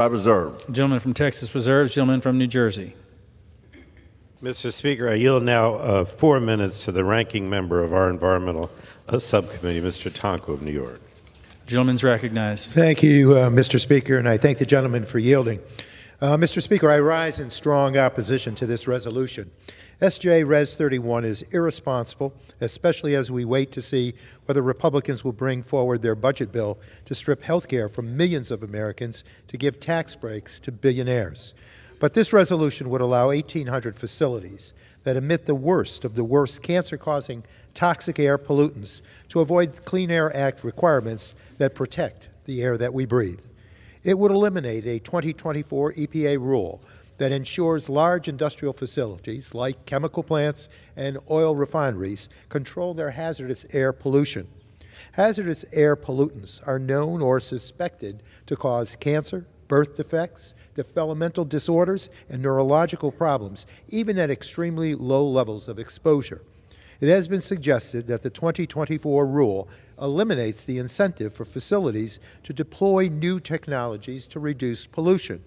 I reserve. Gentleman from Texas reserves. Gentleman from New Jersey. Mr. Speaker, I yield now 4 minutes to the ranking member of our environmental subcommittee, Mr. Tonko of New York. Gentleman's recognized. Thank you, Mr. Speaker, and I thank the gentleman for yielding. Mr. Speaker, I rise in strong opposition to this resolution. SJ Res 31 is irresponsible, especially as we wait to see whether Republicans will bring forward their budget bill to strip health care from millions of Americans to give tax breaks to billionaires. But this resolution would allow 1,800 facilities that emit the worst of the worst cancer-causing toxic air pollutants to avoid the Clean Air Act requirements that protect the air that we breathe. It would eliminate a 2024 EPA rule that ensures large industrial facilities like chemical plants and oil refineries control their hazardous air pollution. Hazardous air pollutants are known or suspected to cause cancer, birth defects, developmental disorders, and neurological problems, even at extremely low levels of exposure. It has been suggested that the 2024 rule eliminates the incentive for facilities to deploy new technologies to reduce pollution.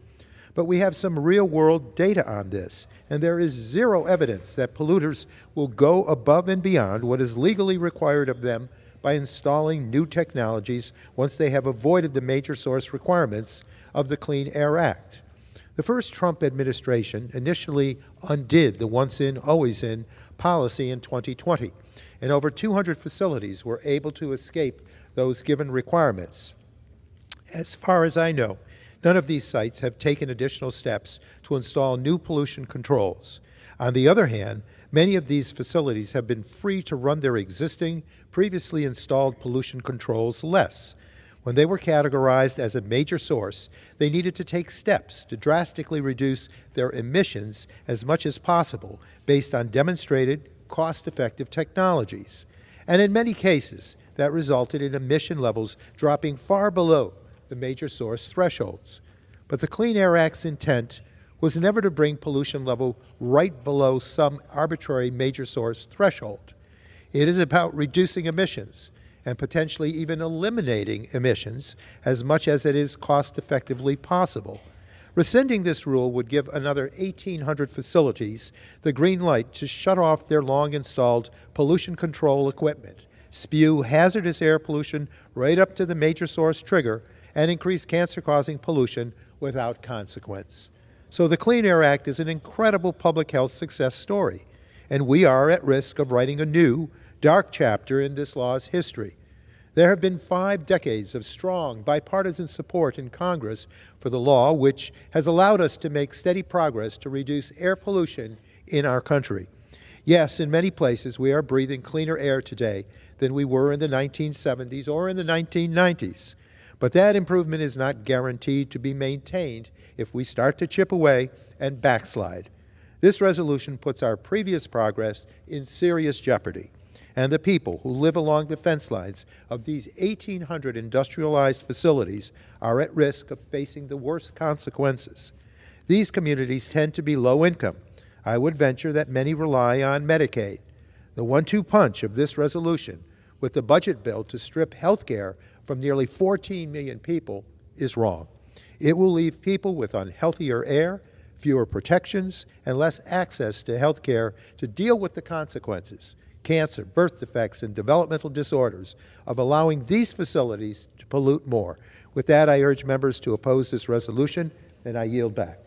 But we have some real-world data on this, and there is zero evidence that polluters will go above and beyond what is legally required of them by installing new technologies once they have avoided the major source requirements of the Clean Air Act. The first Trump administration initially undid the once-in, always-in policy in 2020, and over 200 facilities were able to escape those given requirements. As far as I know, none of these sites have taken additional steps to install new pollution controls. On the other hand, many of these facilities have been free to run their existing, previously installed pollution controls less. When they were categorized as a major source, they needed to take steps to drastically reduce their emissions as much as possible based on demonstrated, cost-effective technologies. And in many cases, that resulted in emission levels dropping far below the major source thresholds. But the Clean Air Act's intent was never to bring pollution level right below some arbitrary major source threshold. It is about reducing emissions and potentially even eliminating emissions as much as it is cost-effectively possible. Rescinding this rule would give another 1,800 facilities the green light to shut off their long-installed pollution control equipment, spew hazardous air pollution right up to the major source trigger, and increase cancer-causing pollution without consequence. So the Clean Air Act is an incredible public health success story, and we are at risk of writing a new, dark chapter in this law's history. There have been 5 decades of strong bipartisan support in Congress for the law, which has allowed us to make steady progress to reduce air pollution in our country. Yes, in many places we are breathing cleaner air today than we were in the 1970s or in the 1990s. But that improvement is not guaranteed to be maintained if we start to chip away and backslide. This resolution puts our previous progress in serious jeopardy, and the people who live along the fence lines of these 1,800 industrialized facilities are at risk of facing the worst consequences. These communities tend to be low income. I would venture that many rely on Medicaid. The 1-2 punch of this resolution with the budget bill to strip health care from nearly 14 million people is wrong. It will leave people with unhealthier air, fewer protections, and less access to health care to deal with the consequences, cancer, birth defects, and developmental disorders of allowing these facilities to pollute more. With that, I urge members to oppose this resolution, and I yield back.